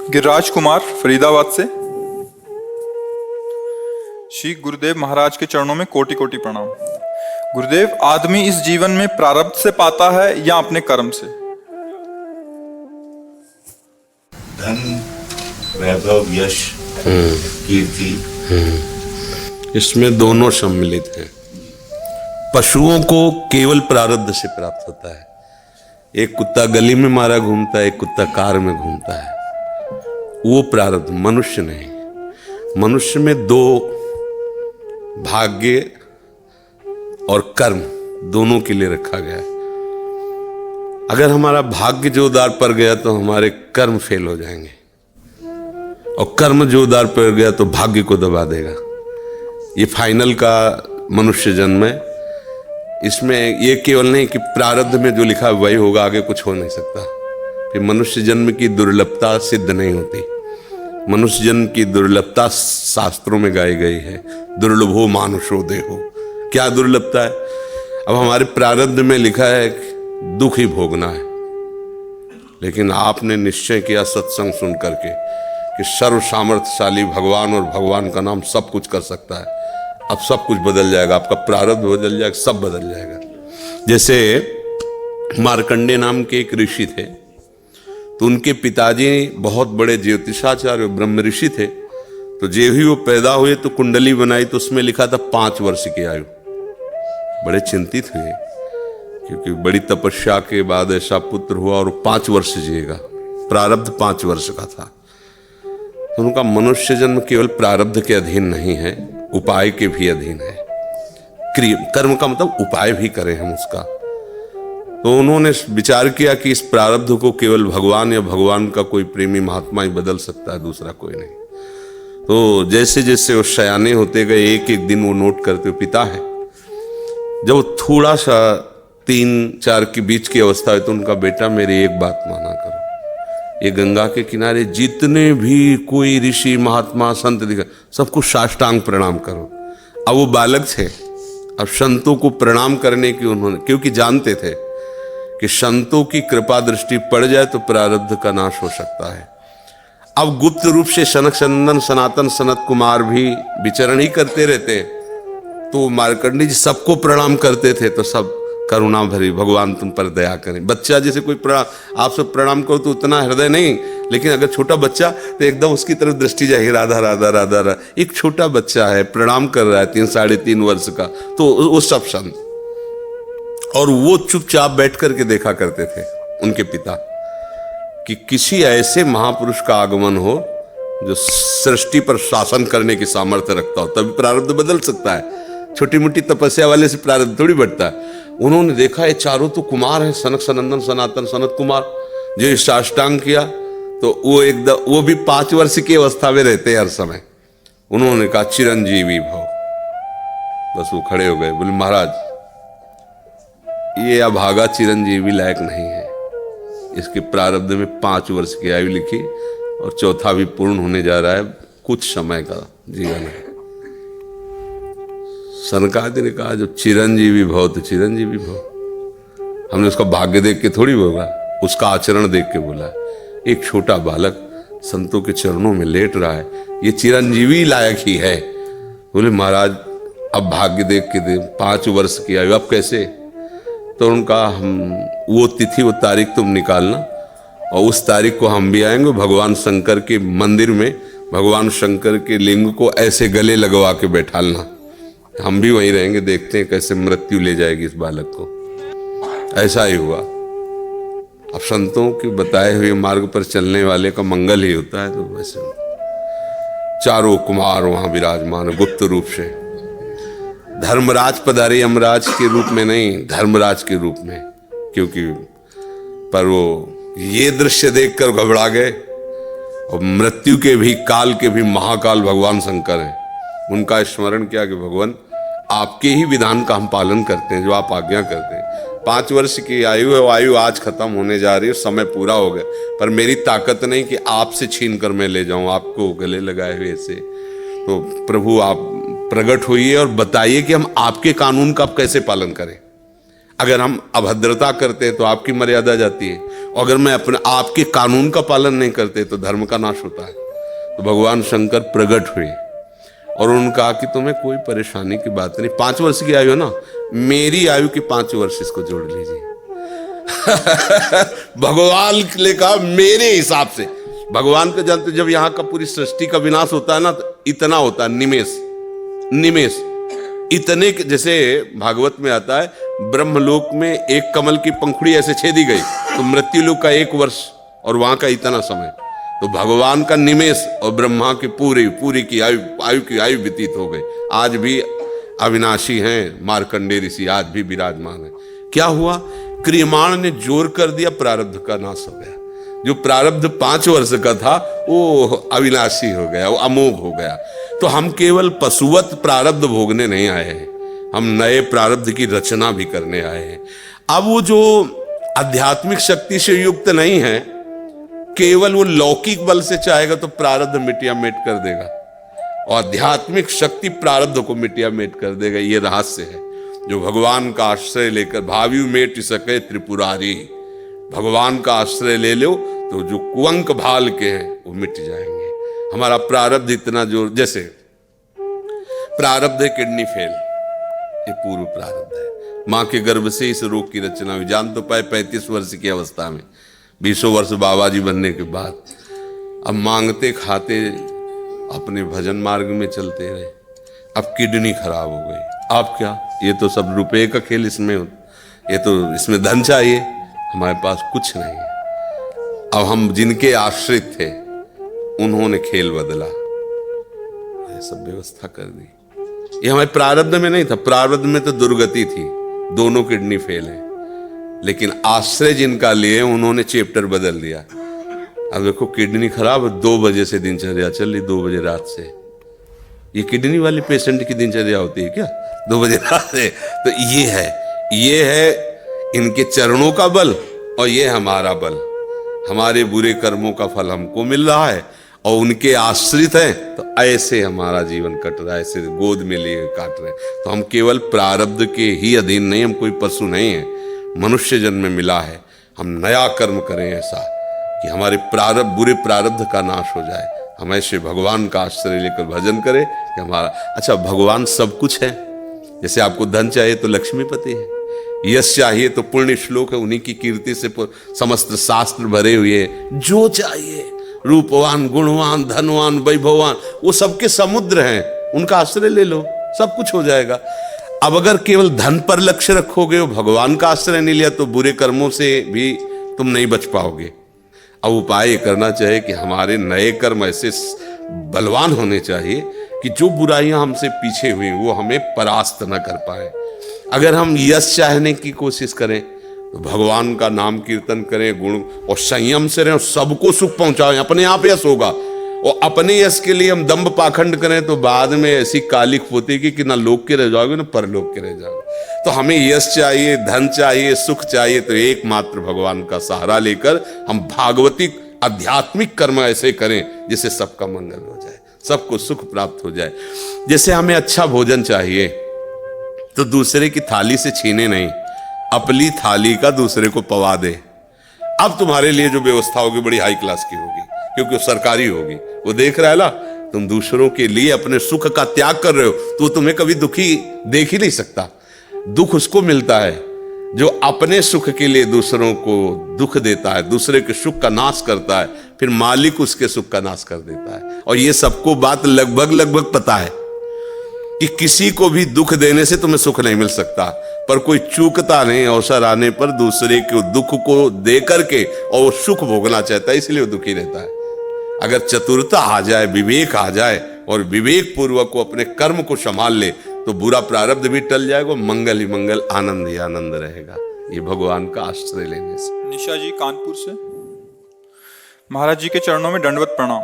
गिरिराज कुमार फरीदाबाद से। श्री गुरुदेव महाराज के चरणों में कोटि कोटि प्रणाम। गुरुदेव, आदमी इस जीवन में प्रारब्ध से पाता है या अपने कर्म से? धन, वैभव, यश, कीर्ति, इसमें दोनों सम्मिलित हैं। पशुओं को केवल प्रारब्ध से प्राप्त होता है। एक कुत्ता गली में मारा घूमता है, एक कुत्ता कार में घूमता है, वो प्रारब्ध। मनुष्य नहीं। मनुष्य में दो, भाग्य और कर्म, दोनों के लिए रखा गया है। अगर हमारा भाग्य जोरदार पड़ गया तो हमारे कर्म फेल हो जाएंगे, और कर्म जोरदार पड़ गया तो भाग्य को दबा देगा। ये फाइनल का मनुष्य जन्म है। इसमें ये केवल नहीं कि प्रारब्ध में जो लिखा है वही होगा, आगे कुछ हो नहीं सकता। फिर मनुष्य जन्म की दुर्लभता सिद्ध नहीं होती। मनुष्य जन्म की दुर्लभता शास्त्रों में गाई गई है। दुर्लभो मानुषो देहो। क्या दुर्लभता है? अब हमारे प्रारब्ध में लिखा है दुख ही भोगना है, लेकिन आपने निश्चय किया सत्संग सुन करके कि सर्व सामर्थ्यशाली भगवान और भगवान का नाम सब कुछ कर सकता है। अब सब कुछ बदल जाएगा, आपका प्रारब्ध बदल जाएगा, सब बदल जाएगा। जैसे मार्कंडे नाम के एक ऋषि थे, तो उनके पिताजी बहुत बड़े ज्योतिषाचार्य ब्रह्म ऋषि थे। तो जब ही वो पैदा हुए तो कुंडली बनाई, तो उसमें लिखा था 5 वर्ष की आयु। बड़े चिंतित हुए, क्योंकि बड़ी तपस्या के बाद ऐसा पुत्र हुआ और 5 वर्ष जिएगा। प्रारब्ध 5 वर्ष का था। तो उनका मनुष्य जन्म केवल प्रारब्ध के अधीन नहीं है, उपाय के भी अधीन है। कर्म का मतलब उपाय भी करें हम उसका। तो उन्होंने विचार किया कि इस प्रारब्ध को केवल भगवान या भगवान का कोई प्रेमी महात्मा ही बदल सकता है, दूसरा कोई नहीं। तो जैसे जैसे वो सयाने होते गए, एक एक दिन वो नोट करते हुए, पिता है जब वो थोड़ा सा 3-4 के बीच की अवस्था है, तो उनका बेटा मेरी एक बात माना करो, ये गंगा के किनारे जितने भी कोई ऋषि महात्मा संत दिखा, सबको साष्टांग प्रणाम करो। अब वो बालक थे, अब संतों को प्रणाम करने की उन्होंने, क्योंकि जानते थे कि संतों की कृपा दृष्टि पड़ जाए तो प्रारब्ध का नाश हो सकता है। अब गुप्त रूप से सनक सनंदन सनातन सनत कुमार भी विचरण ही करते रहते, तो मार्कंडी जी सबको प्रणाम करते थे। तो सब करुणा भरी, भगवान तुम पर दया करें। बच्चा जैसे कोई आप सब प्रणाम करो तो उतना हृदय नहीं, लेकिन अगर छोटा बच्चा तो एकदम उसकी तरफ दृष्टि जाएगी, राधा राधा राधा राधा। एक छोटा बच्चा है, प्रणाम कर रहा है 3-3.5 वर्ष का, तो वो सब संत। और वो चुपचाप बैठ करके देखा करते थे उनके पिता कि किसी ऐसे महापुरुष का आगमन हो जो सृष्टि पर शासन करने की सामर्थ्य रखता हो, तभी प्रारब्ध बदल सकता है। छोटी मोटी तपस्या वाले से प्रारब्ध थोड़ी बढ़ता है। उन्होंने देखा ये चारों तो कुमार हैं, सनक सनंदन सनातन सनत कुमार, जो साष्टांग किया तो वो एकदम, वो भी 5 वर्ष की अवस्था में रहते हर समय। उन्होंने कहा चिरंजीवी भव। बस वो खड़े हो गए, बोले महाराज ये अभागा चिरंजीवी लायक नहीं है। इसके प्रारब्ध में 5 वर्ष की आयु लिखी और चौथा भी पूर्ण होने जा रहा है, कुछ समय का जीवन है। सनकादि ने कहा जो चिरंजीवी भव तो चिरंजीवी भव। हमने उसका भाग्य देख के थोड़ी बोला, उसका आचरण देख के बोला। एक छोटा बालक संतों के चरणों में लेट रहा है, ये चिरंजीवी लायक ही है। बोले महाराज अब भाग्य देख के दे, 5 वर्ष की आयु, अब कैसे? तो उनका हम वो तिथि वो तारीख तुम निकालना, और उस तारीख को हम भी आएंगे। भगवान शंकर के मंदिर में भगवान शंकर के लिंग को ऐसे गले लगवा के बैठालना, हम भी वहीं रहेंगे, देखते हैं कैसे मृत्यु ले जाएगी इस बालक को। ऐसा ही हुआ। अब संतों के बताए हुए मार्ग पर चलने वाले का मंगल ही होता है। तो वैसे चारों कुमार वहां विराजमान गुप्त रूप से। धर्मराज पधारे यमराज के रूप में नहीं, धर्मराज के रूप में, क्योंकि पर वो ये दृश्य देखकर घबरा गए। और मृत्यु के भी, काल के भी महाकाल भगवान शंकर हैं। उनका स्मरण किया कि भगवान आपके ही विधान का हम पालन करते हैं, जो आप आज्ञा करते हैं। 5 वर्ष की आयु है, वो आयु आज खत्म होने जा रही है, समय पूरा हो गया, पर मेरी ताकत नहीं कि आपसे छीन कर मैं ले जाऊं आपको गले लगाए हुए से। तो प्रभु आप प्रकट होइए और बताइए कि हम आपके कानून का कैसे पालन करें। अगर हम अभद्रता करते हैं तो आपकी मर्यादा जाती है, अगर मैं अपने आपके कानून का पालन नहीं करते तो धर्म का नाश होता है। तो भगवान शंकर प्रकट हुए और उन्होंने कहा कि तुम्हें कोई परेशानी की बात नहीं, 5 वर्ष की आयु है ना, मेरी आयु के 5 वर्ष इसको जोड़ लीजिए। भगवान ने कहा मेरे हिसाब से। भगवान को जानते, जब यहाँ का पूरी सृष्टि का विनाश होता है ना तो इतना होता है, निमेष इतने जैसे भागवत में आता है ब्रह्मलोक में एक कमल की पंखुड़ी ऐसे छेदी गई तो मृत्युलोक का 1 वर्ष और वहां का इतना समय। तो भगवान का निमेष और ब्रह्मा की पूरी की आयु व्यतीत हो गई। आज भी अविनाशी हैं मार्कंडेय ऋषि, आज भी विराजमान है। क्या हुआ? क्रियमाण ने जोर कर दिया, प्रारब्ध का नाश हो गया। जो प्रारब्ध 5 वर्ष का था वो अविनाशी हो गया, वो अमोघ हो गया। तो हम केवल पशुवत प्रारब्ध भोगने नहीं आए हैं, हम नए प्रारब्ध की रचना भी करने आए हैं। अब वो जो आध्यात्मिक शक्ति से युक्त नहीं है, केवल वो लौकिक बल से चाहेगा तो प्रारब्ध मिटिया मेट कर देगा, और आध्यात्मिक शक्ति प्रारब्ध को मिटिया मेट कर देगा। ये रहस्य है। जो भगवान का आश्रय लेकर भावी मेट सके त्रिपुरारी, भगवान का आश्रय ले लो तो जो कुअंक भाल के हैं वो मिट जाएंगे। हमारा प्रारब्ध इतना जोर, जैसे प्रारब्ध है किडनी फेल, ये पूर्व प्रारब्ध है। मां के गर्भ से इस रोग की रचना हुई, जान तो पाए 35 वर्ष की अवस्था में, 20 वर्ष बाबा जी बनने के बाद। अब मांगते खाते अपने भजन मार्ग में चलते रहे, अब किडनी खराब हो गई। अब क्या, ये तो सब रुपए का खेल इसमें, ये तो इसमें धन चाहिए, हमारे पास कुछ नहीं है। अब हम जिनके आश्रित थे उन्होंने खेल बदला, ये सब व्यवस्था कर दी। ये हमारे प्रारब्ध में नहीं था, प्रारब्ध में तो दुर्गति थी, दोनों किडनी फेल है। लेकिन आश्रय जिनका लिए उन्होंने चैप्टर बदल दिया। अब देखो किडनी खराब, 2 बजे से दिनचर्या चल रही, 2 बजे रात से। ये किडनी वाले पेशेंट की दिनचर्या होती है क्या 2 बजे रात से? तो ये है इनके चरणों का बल और ये हमारा बल। हमारे बुरे कर्मों का फल हमको मिल रहा है और उनके आश्रित हैं, तो ऐसे हमारा जीवन कट रहा है, ऐसे गोद में लिए काट रहे हैं। तो हम केवल प्रारब्ध के ही अधीन नहीं, हम कोई पशु नहीं है, मनुष्य जन्म में मिला है। हम नया कर्म करें ऐसा कि हमारे प्रारब्ध, बुरे प्रारब्ध का नाश हो जाए। हम ऐसे भगवान का आश्रय लेकर भजन करें कि हमारा, अच्छा भगवान सब कुछ है। जैसे आपको धन चाहिए तो लक्ष्मीपति है, यश चाहिए तो पुण्य श्लोक है, उन्हीं की कीर्ति से समस्त शास्त्र भरे हुए। जो चाहिए, रूपवान, गुणवान, धनवान, वैभववान, वो सबके समुद्र हैं, उनका आश्रय ले लो, सब कुछ हो जाएगा। अब अगर केवल धन पर लक्ष्य रखोगे, भगवान का आश्रय नहीं लिया, तो बुरे कर्मों से भी तुम नहीं बच पाओगे। अब उपाय करना चाहिए कि हमारे नए कर्म ऐसे बलवान होने चाहिए कि जो बुराइयां हमसे पीछे हुई वो हमें परास्त न कर पाए। अगर हम यश चाहने की कोशिश करें तो भगवान का नाम कीर्तन करें, गुण और संयम से रहें, सबको सुख पहुंचाएं, अपने आप यश होगा। और अपने यश के लिए हम दंभ पाखंड करें तो बाद में ऐसी कालिक होती कि ना लोक के रह जाओगे ना परलोक के रह जाओगे। तो हमें यश चाहिए, धन चाहिए, सुख चाहिए, तो एकमात्र भगवान का सहारा लेकर हम भागवतिक आध्यात्मिक कर्म ऐसे करें जिससे सबका मंगल हो जाए, सबको सुख प्राप्त हो जाए। जैसे हमें अच्छा भोजन चाहिए तो दूसरे की थाली से छीने नहीं, अपनी थाली का दूसरे को पवा दे। अब तुम्हारे लिए जो व्यवस्था होगी बड़ी हाई क्लास की होगी, क्योंकि वो सरकारी होगी। वो देख रहा है ना, तुम दूसरों के लिए अपने सुख का त्याग कर रहे हो, तो तुम्हें कभी दुखी देख ही नहीं सकता। दुख उसको मिलता है जो अपने सुख के लिए दूसरों को दुख देता है, दूसरे के सुख का नाश करता है, फिर मालिक उसके सुख का नाश कर देता है। और ये सबको बात लगभग पता है कि किसी को भी दुख देने से तुम्हें सुख नहीं मिल सकता, पर कोई चूकता नहीं अवसर आने पर दूसरे के दुख को दे करके और वो सुख भोगना चाहता है, इसलिए वो दुखी रहता है। अगर चतुरता आ जाए, विवेक आ जाए और विवेक पूर्वक को अपने कर्म को संभाल ले तो बुरा प्रारब्ध भी टल जाएगा, मंगल ही मंगल, आनंद ही आनंद रहेगा। ये भगवान का आश्रय लेने से। निशा जी कानपुर से। महाराज जी के चरणों में दंडवत प्रणाम।